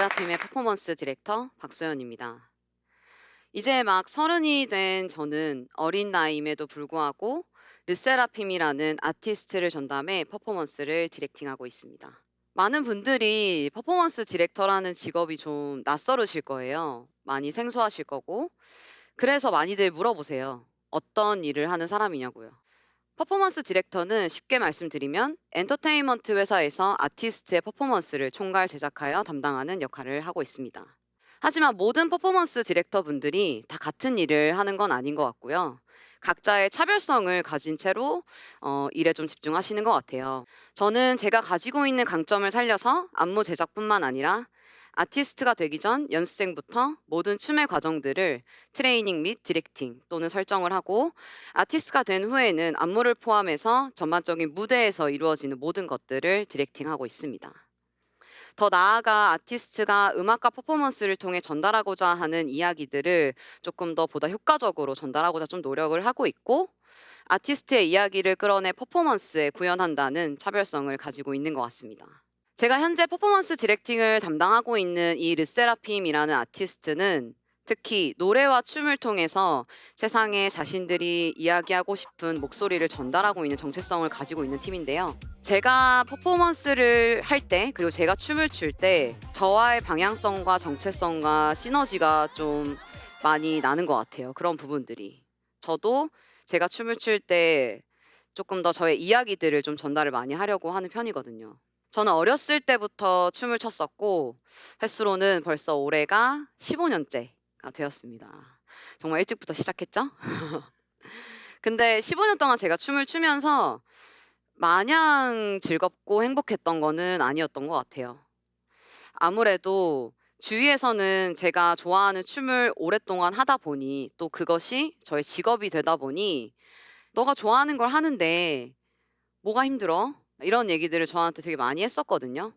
르세라핌의 퍼포먼스 디렉터 박소연입니다. 이제 막 서른이 된 저는 어린 나이임에도 불구하고 르세라핌이라는 아티스트를 전담해 퍼포먼스를 디렉팅하고 있습니다. 많은 분들이 퍼포먼스 디렉터라는 직업이 좀 낯설으실 거예요. 많이 생소하실 거고. 그래서 많이들 물어보세요. 어떤 일을 하는 사람이냐고요. 퍼포먼스 디렉터는 쉽게 말씀드리면 엔터테인먼트 회사에서 아티스트의 퍼포먼스를 총괄 제작하여 담당하는 역할을 하고 있습니다. 하지만 모든 퍼포먼스 디렉터 분들이 다 같은 일을 하는 건 아닌 것 같고요. 각자의 차별성을 가진 채로 일에 좀 집중하시는 것 같아요. 저는 제가 가지고 있는 강점을 살려서 안무 제작뿐만 아니라 아티스트가 되기 전 연습생부터 모든 춤의 과정들을 트레이닝 및 디렉팅 또는 설정을 하고, 아티스트가 된 후에는 안무를 포함해서 전반적인 무대에서 이루어지는 모든 것들을 디렉팅하고 있습니다. 더 나아가 아티스트가 음악과 퍼포먼스를 통해 전달하고자 하는 이야기들을 조금 더 보다 효과적으로 전달하고자 좀 노력을 하고 있고, 아티스트의 이야기를 끌어내 퍼포먼스에 구현한다는 차별성을 가지고 있는 것 같습니다. 제가 현재 퍼포먼스 디렉팅을 담당하고 있는 이 르세라핌이라는 아티스트는 특히 노래와 춤을 통해서 세상에 자신들이 이야기하고 싶은 목소리를 전달하고 있는 정체성을 가지고 있는 팀인데요. 제가 퍼포먼스를 할 때, 그리고 제가 춤을 출 때 저와의 방향성과 정체성과 시너지가 좀 많이 나는 것 같아요. 그런 부분들이. 저도 제가 춤을 출 때 조금 더 저의 이야기들을 좀 전달을 많이 하려고 하는 편이거든요. 저는 어렸을 때부터 춤을 췄었고, 횟수로는 벌써 올해가 15년째가 되었습니다. 정말 일찍부터 시작했죠? 근데 15년 동안 제가 춤을 추면서 마냥 즐겁고 행복했던 거는 아니었던 것 같아요. 아무래도 주위에서는 제가 좋아하는 춤을 오랫동안 하다 보니, 또 그것이 저의 직업이 되다 보니 "너가 좋아하는 걸 하는데 뭐가 힘들어?" 이런 얘기들을 저한테 되게 많이 했었거든요.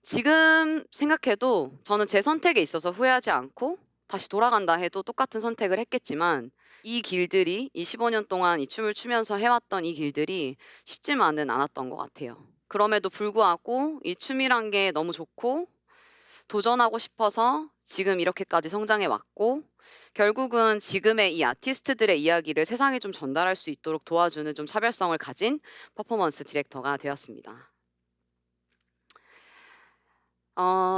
지금 생각해도 저는 제 선택에 있어서 후회하지 않고, 다시 돌아간다 해도 똑같은 선택을 했겠지만, 이 길들이, 이 15년 동안 이 춤을 추면서 해왔던 이 길들이 쉽지만은 않았던 것 같아요. 그럼에도 불구하고 이 춤이란 게 너무 좋고 도전하고 싶어서 지금 이렇게까지 성장해 왔고, 결국은 지금의 이 아티스트들의 이야기를 세상에 좀 전달할 수 있도록 도와주는 좀 차별성을 가진 퍼포먼스 디렉터가 되었습니다.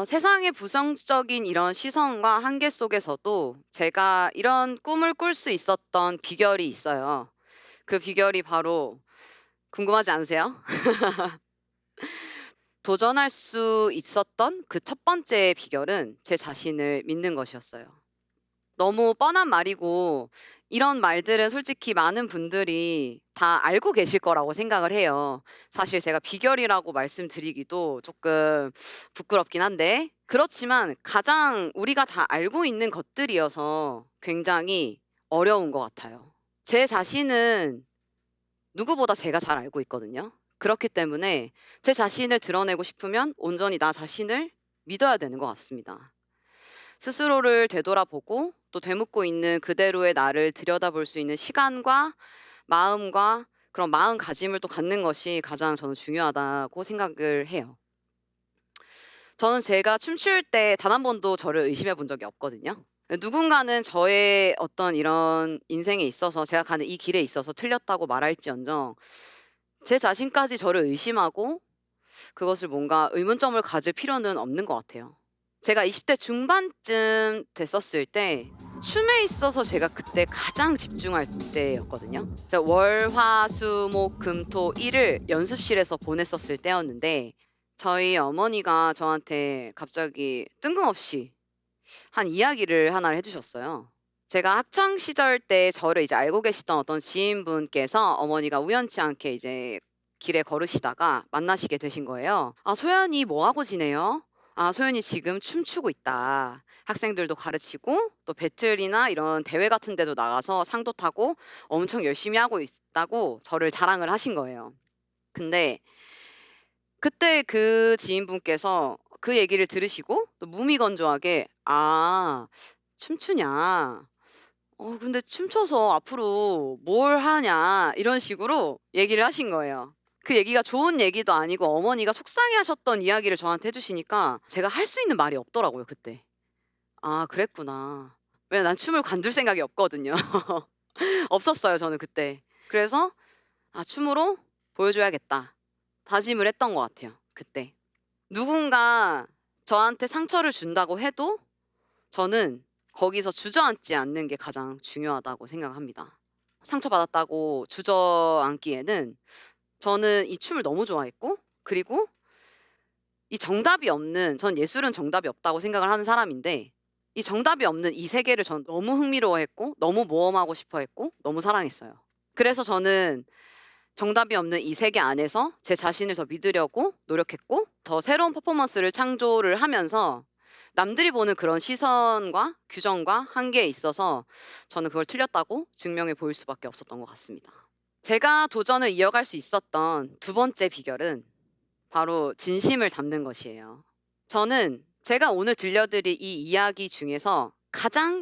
세상의 부정적인 이런 시선과 한계 속에서도 제가 이런 꿈을 꿀 수 있었던 비결이 있어요. 그 비결이 바로, 궁금하지 않으세요? 도전할 수 있었던 그 첫 번째 비결은 제 자신을 믿는 것이었어요. 너무 뻔한 말이고, 이런 말들은 솔직히 많은 분들이 다 알고 계실 거라고 생각을 해요. 사실 제가 비결이라고 말씀드리기도 조금 부끄럽긴 한데, 그렇지만 가장 우리가 다 알고 있는 것들이어서 굉장히 어려운 것 같아요. 제 자신은 누구보다 제가 잘 알고 있거든요. 그렇기 때문에 제 자신을 드러내고 싶으면 온전히 나 자신을 믿어야 되는 것 같습니다. 스스로를 되돌아보고 또 되묻고 있는 그대로의 나를 들여다볼 수 있는 시간과 마음과 그런 마음가짐을 또 갖는 것이 가장 저는 중요하다고 생각을 해요. 저는 제가 춤출 때 단 한 번도 저를 의심해 본 적이 없거든요. 누군가는 저의 어떤 이런 인생에 있어서, 제가 가는 이 길에 있어서 틀렸다고 말할지언정 제 자신까지 저를 의심하고 그것을 뭔가 의문점을 가질 필요는 없는 것 같아요. 제가 20대 중반쯤 됐었을 때 춤에 있어서 제가 그때 가장 집중할 때였거든요. 제가 월, 화, 수, 목, 금, 토, 일을 연습실에서 보냈었을 때였는데, 저희 어머니가 저한테 갑자기 뜬금없이 한 이야기를 하나를 해 주셨어요. 제가 학창 시절 때 저를 이제 알고 계시던 어떤 지인분께서 어머니가 우연치 않게 이제 길에 걸으시다가 만나시게 되신 거예요. "아, 소연이 뭐 하고 지내요?" "아, 소연이 지금 춤추고 있다. 학생들도 가르치고 또 배틀이나 이런 대회 같은 데도 나가서 상도 타고 엄청 열심히 하고 있다."고 저를 자랑을 하신 거예요. 근데 그때 그 지인분께서 그 얘기를 들으시고 또 무미건조하게 "아, 춤추냐? 근데 춤춰서 앞으로 뭘 하냐?" 이런 식으로 얘기를 하신 거예요. 그 얘기가 좋은 얘기도 아니고 어머니가 속상해하셨던 이야기를 저한테 해 주시니까 제가 할 수 있는 말이 없더라고요 그때. '아 그랬구나.' 왜냐면 난 춤을 관둘 생각이 없거든요. 없었어요 저는 그때. 그래서 '아 춤으로 보여줘야겠다.' 다짐을 했던 것 같아요 그때. 누군가 저한테 상처를 준다고 해도 저는 거기서 주저앉지 않는 게 가장 중요하다고 생각합니다. 상처받았다고 주저앉기에는 저는 이 춤을 너무 좋아했고, 그리고 이 정답이 없는, 전 예술은 정답이 없다고 생각을 하는 사람인데 이 정답이 없는 이 세계를 전 너무 흥미로워했고 너무 모험하고 싶어 했고 너무 사랑했어요. 그래서 저는 정답이 없는 이 세계 안에서 제 자신을 더 믿으려고 노력했고 더 새로운 퍼포먼스를 창조를 하면서 남들이 보는 그런 시선과 규정과 한계에 있어서 저는 그걸 틀렸다고 증명해 보일 수밖에 없었던 것 같습니다. 제가 도전을 이어갈 수 있었던 두 번째 비결은 바로 진심을 담는 것이에요. 저는 제가 오늘 들려드릴 이 이야기 중에서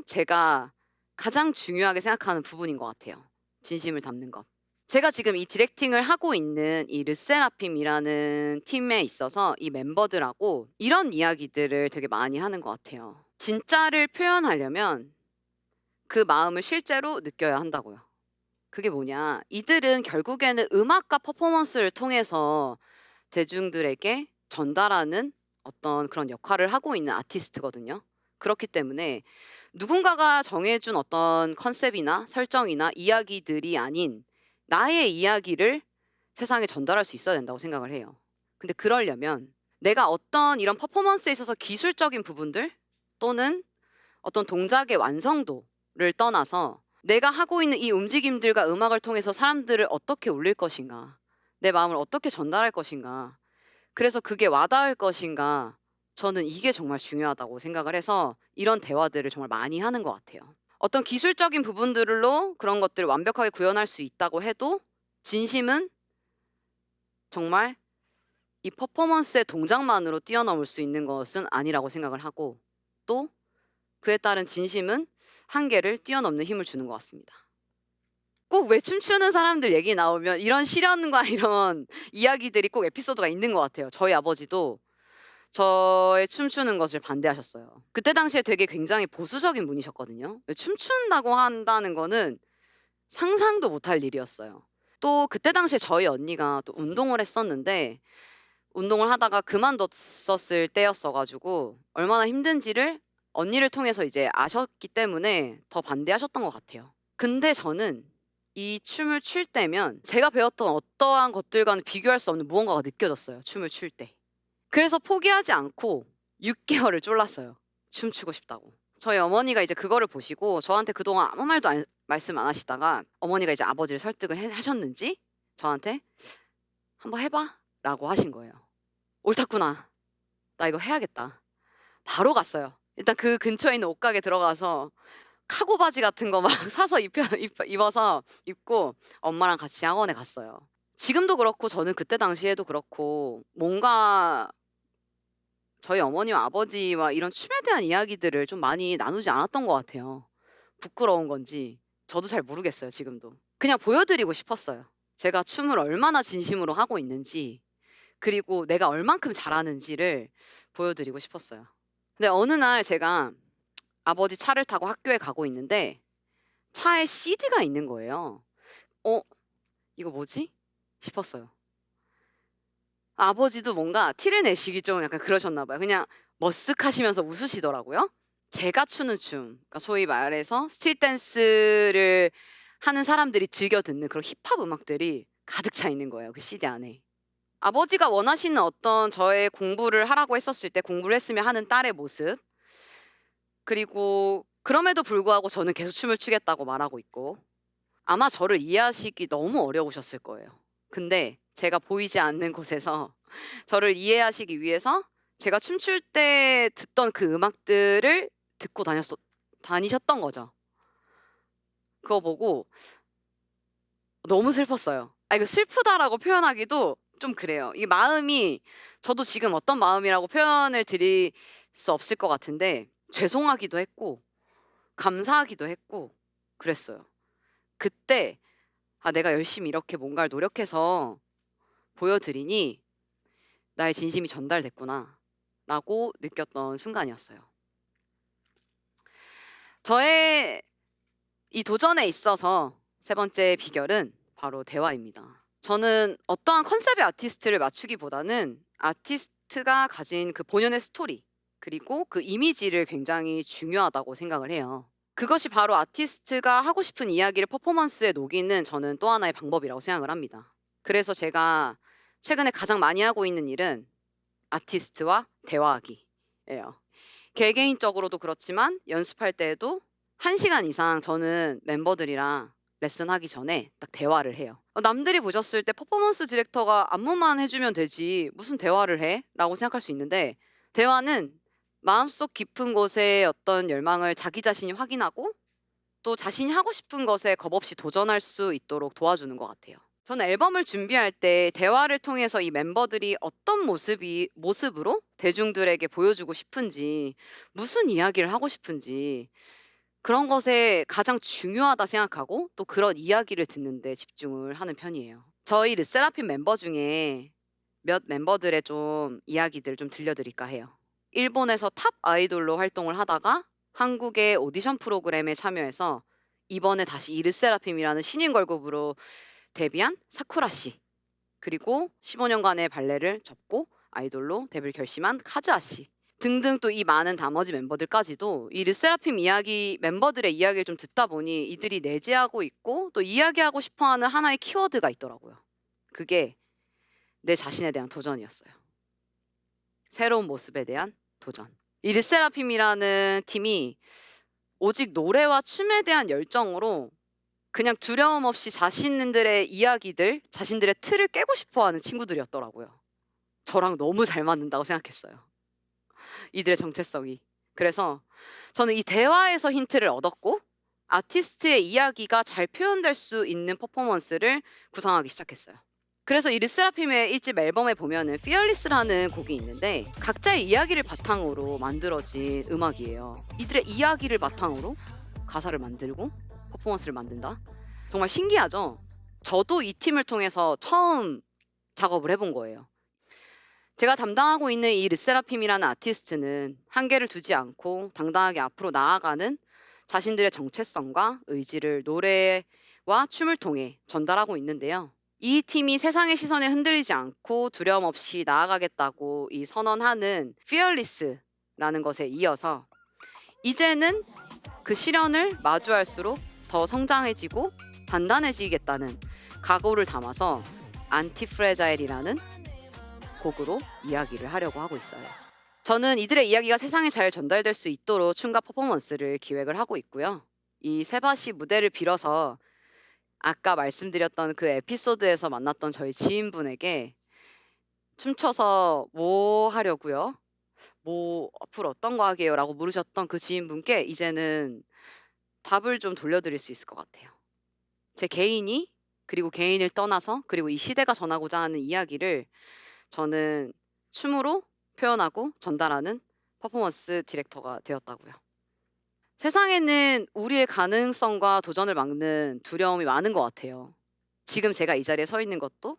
제가 가장 중요하게 생각하는 부분인 것 같아요. 진심을 담는 것. 제가 지금 이 디렉팅을 하고 있는 이 르세라핌이라는 팀에 있어서 이 멤버들하고 이런 이야기들을 되게 많이 하는 것 같아요. 진짜를 표현하려면 그 마음을 실제로 느껴야 한다고요. 그게 뭐냐? 이들은 결국에는 음악과 퍼포먼스를 통해서 대중들에게 전달하는 어떤 그런 역할을 하고 있는 아티스트거든요. 그렇기 때문에 누군가가 정해준 어떤 컨셉이나 설정이나 이야기들이 아닌 나의 이야기를 세상에 전달할 수 있어야 된다고 생각을 해요. 근데 그러려면 내가 어떤 이런 퍼포먼스에 있어서 기술적인 부분들 또는 어떤 동작의 완성도를 떠나서 내가 하고 있는 이 움직임들과 음악을 통해서 사람들을 어떻게 울릴 것인가, 내 마음을 어떻게 전달할 것인가, 그래서 그게 와닿을 것인가, 저는 이게 정말 중요하다고 생각을 해서 이런 대화들을 정말 많이 하는 것 같아요. 어떤 기술적인 부분들로 그런 것들을 완벽하게 구현할 수 있다고 해도 진심은 정말 이 퍼포먼스의 동작만으로 뛰어넘을 수 있는 것은 아니라고 생각을 하고, 또 그에 따른 진심은 한계를 뛰어넘는 힘을 주는 것 같습니다. 꼭 왜 춤추는 사람들 얘기 나오면 이런 시련과 이런 이야기들이 꼭 에피소드가 있는 것 같아요. 저희 아버지도 저의 춤추는 것을 반대하셨어요. 그때 당시에 되게 굉장히 보수적인 분이셨거든요. 춤춘다고 한다는 거는 상상도 못할 일이었어요. 또 그때 당시에 저희 언니가 또 운동을 했었는데 운동을 하다가 그만뒀었을 때였어 가지고 얼마나 힘든지를 언니를 통해서 이제 아셨기 때문에 더 반대하셨던 것 같아요. 근데 저는 이 춤을 출 때면 제가 배웠던 어떠한 것들과는 비교할 수 없는 무언가가 느껴졌어요, 춤을 출 때. 그래서 포기하지 않고 6개월을 졸랐어요, 춤추고 싶다고. 저희 어머니가 이제 그거를 보시고 저한테 그동안 아무 말도 말씀 안 하시다가 어머니가 이제 아버지를 설득을 하셨는지 저한테 "한번 해 봐."라고 하신 거예요. "옳았구나. 나 이거 해야겠다." 바로 갔어요. 일단 그 근처에 있는 옷가게 들어가서 카고 바지 같은 거 막 사서 입어서 입고 엄마랑 같이 학원에 갔어요. 지금도 그렇고 저는 그때 당시에도 그렇고 뭔가 저희 어머니와 아버지와 이런 춤에 대한 이야기들을 좀 많이 나누지 않았던 것 같아요. 부끄러운 건지 저도 잘 모르겠어요 지금도. 그냥 보여드리고 싶었어요. 제가 춤을 얼마나 진심으로 하고 있는지, 그리고 내가 얼만큼 잘하는지를 보여드리고 싶었어요. 근데 어느 날 제가 아버지 차를 타고 학교에 가고 있는데 차에 CD가 있는 거예요. '어 이거 뭐지?' 싶었어요. 아버지도 뭔가 티를 내시기 좀 약간 그러셨나 봐요. 그냥 머쓱하시면서 웃으시더라고요. 제가 추는 춤, 그러니까 소위 말해서 스트릿 댄스를 하는 사람들이 즐겨 듣는 그런 힙합 음악들이 가득 차 있는 거예요, 그 CD 안에. 아버지가 원하시는 어떤 저의 공부를 하라고 했었을 때 공부를 했으면 하는 딸의 모습, 그리고 그럼에도 불구하고 저는 계속 춤을 추겠다고 말하고 있고, 아마 저를 이해하시기 너무 어려우셨을 거예요. 근데 제가 보이지 않는 곳에서 저를 이해하시기 위해서 제가 춤출 때 듣던 그 음악들을 듣고 다니셨던 거죠. 그거 보고 너무 슬펐어요. 아 이거 슬프다라고 표현하기도 좀 그래요. 이 마음이, 저도 지금 어떤 마음이라고 표현을 드릴 수 없을 것 같은데 죄송하기도 했고 감사하기도 했고 그랬어요. 그때 '아 내가 열심히 이렇게 뭔가를 노력해서 보여드리니 나의 진심이 전달됐구나 라고 느꼈던 순간이었어요. 저의 이 도전에 있어서 세 번째 비결은 바로 대화입니다. 저는 어떠한 컨셉의 아티스트를 맞추기보다는 아티스트가 가진 그 본연의 스토리 그리고 그 이미지를 굉장히 중요하다고 생각을 해요. 그것이 바로 아티스트가 하고 싶은 이야기를 퍼포먼스에 녹이는 저는 또 하나의 방법이라고 생각을 합니다. 그래서 제가 최근에 가장 많이 하고 있는 일은 아티스트와 대화하기예요. 개개인적으로도 그렇지만 연습할 때에도 1시간 이상 저는 멤버들이랑 레슨하기 전에 딱 대화를 해요. 남들이 보셨을 때 퍼포먼스 디렉터가 안무만 해주면 되지 무슨 대화를 해? 라고 생각할 수 있는데 대화는 마음속 깊은 곳의 어떤 열망을 자기 자신이 확인하고 또 자신이 하고 싶은 것에 겁없이 도전할 수 있도록 도와주는 것 같아요. 저는 앨범을 준비할 때 대화를 통해서 이 멤버들이 어떤 모습으로 대중들에게 보여주고 싶은지, 무슨 이야기를 하고 싶은지 그런 것에 가장 중요하다 생각하고 또 그런 이야기를 듣는 데 집중을 하는 편이에요. 저희 르세라핌 멤버 중에 몇 멤버들의 좀 이야기들 좀 들려드릴까 해요. 일본에서 탑 아이돌로 활동을 하다가 한국의 오디션 프로그램에 참여해서 이번에 다시 이 르세라핌이라는 신인 걸그룹으로 데뷔한 사쿠라 씨, 그리고 15년간의 발레를 접고 아이돌로 데뷔를 결심한 카즈아 씨 등등 또 이 많은 나머지 멤버들까지도 이 르세라핌 이야기 멤버들의 이야기를 좀 듣다 보니 이들이 내재하고 있고 또 이야기하고 싶어하는 하나의 키워드가 있더라고요. 그게 내 자신에 대한 도전이었어요. 새로운 모습에 대한 도전. 이 르세라핌이라는 팀이 오직 노래와 춤에 대한 열정으로 그냥 두려움 없이 자신들의 이야기들, 자신들의 틀을 깨고 싶어하는 친구들이었더라고요. 저랑 너무 잘 맞는다고 생각했어요. 이들의 정체성이. 그래서 저는 이 대화에서 힌트를 얻었고 아티스트의 이야기가 잘 표현될 수 있는 퍼포먼스를 구상하기 시작했어요. 그래서 이 르세라핌의 1집 앨범에 보면은 Fearless라는 곡이 있는데 각자의 이야기를 바탕으로 만들어진 음악이에요. 이들의 이야기를 바탕으로 가사를 만들고 퍼포먼스를 만든다? 정말 신기하죠? 저도 이 팀을 통해서 처음 작업을 해본 거예요. 제가 담당하고 있는 이 르세라핌이라는 아티스트는 한계를 두지 않고 당당하게 앞으로 나아가는 자신들의 정체성과 의지를 노래와 춤을 통해 전달하고 있는데요. 이 팀이 세상의 시선에 흔들리지 않고 두려움 없이 나아가겠다고 이 선언하는 Fearless라는 것에 이어서 이제는 그 시련을 마주할수록 더 성장해지고 단단해지겠다는 각오를 담아서 안티프레자일이라는 곡으로 이야기를 하려고 하고 있어요. 저는 이들의 이야기가 세상에 잘 전달될 수 있도록 춤과 퍼포먼스를 기획을 하고 있고요. 이 세바시 무대를 빌어서 아까 말씀드렸던 그 에피소드에서 만났던 저희 지인분에게 춤춰서 뭐 하려고요? 뭐 앞으로 어떤 거 하게요? 라고 물으셨던 그 지인분께 이제는 답을 좀 돌려드릴 수 있을 것 같아요. 제 개인이 그리고 개인을 떠나서 그리고 이 시대가 전하고자 하는 이야기를 저는 춤으로 표현하고 전달하는 퍼포먼스 디렉터가 되었다고요. 세상에는 우리의 가능성과 도전을 막는 두려움이 많은 것 같아요. 지금 제가 이 자리에 서 있는 것도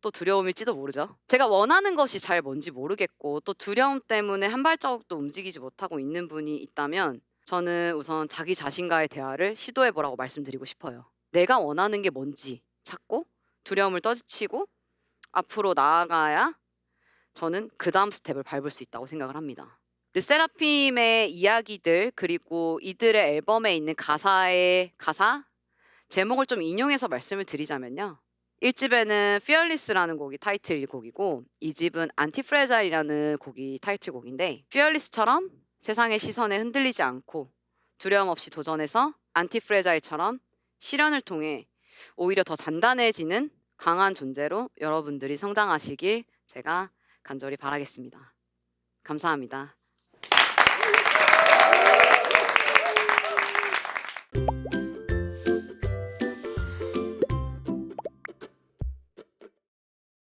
또 두려움일지도 모르죠. 제가 원하는 것이 잘 뭔지 모르겠고 또 두려움 때문에 한 발자국도 움직이지 못하고 있는 분이 있다면 저는 우선 자기 자신과의 대화를 시도해 보라고 말씀드리고 싶어요. 내가 원하는 게 뭔지 찾고 두려움을 떨치고 앞으로 나아가야 저는 그 다음 스텝을 밟을 수 있다고 생각을 합니다. 르세라핌의 이야기들 그리고 이들의 앨범에 있는 가사 제목을 좀 인용해서 말씀을 드리자면요. 1집에는 Fearless라는 곡이 타이틀곡이고 2집은 Anti-Fragile이라는 곡이 타이틀곡인데 Fearless처럼 세상의 시선에 흔들리지 않고 두려움 없이 도전해서 Anti-Fragile처럼 시련을 통해 오히려 더 단단해지는 강한 존재로 여러분들이 성장하시길 제가 간절히 바라겠습니다. 감사합니다.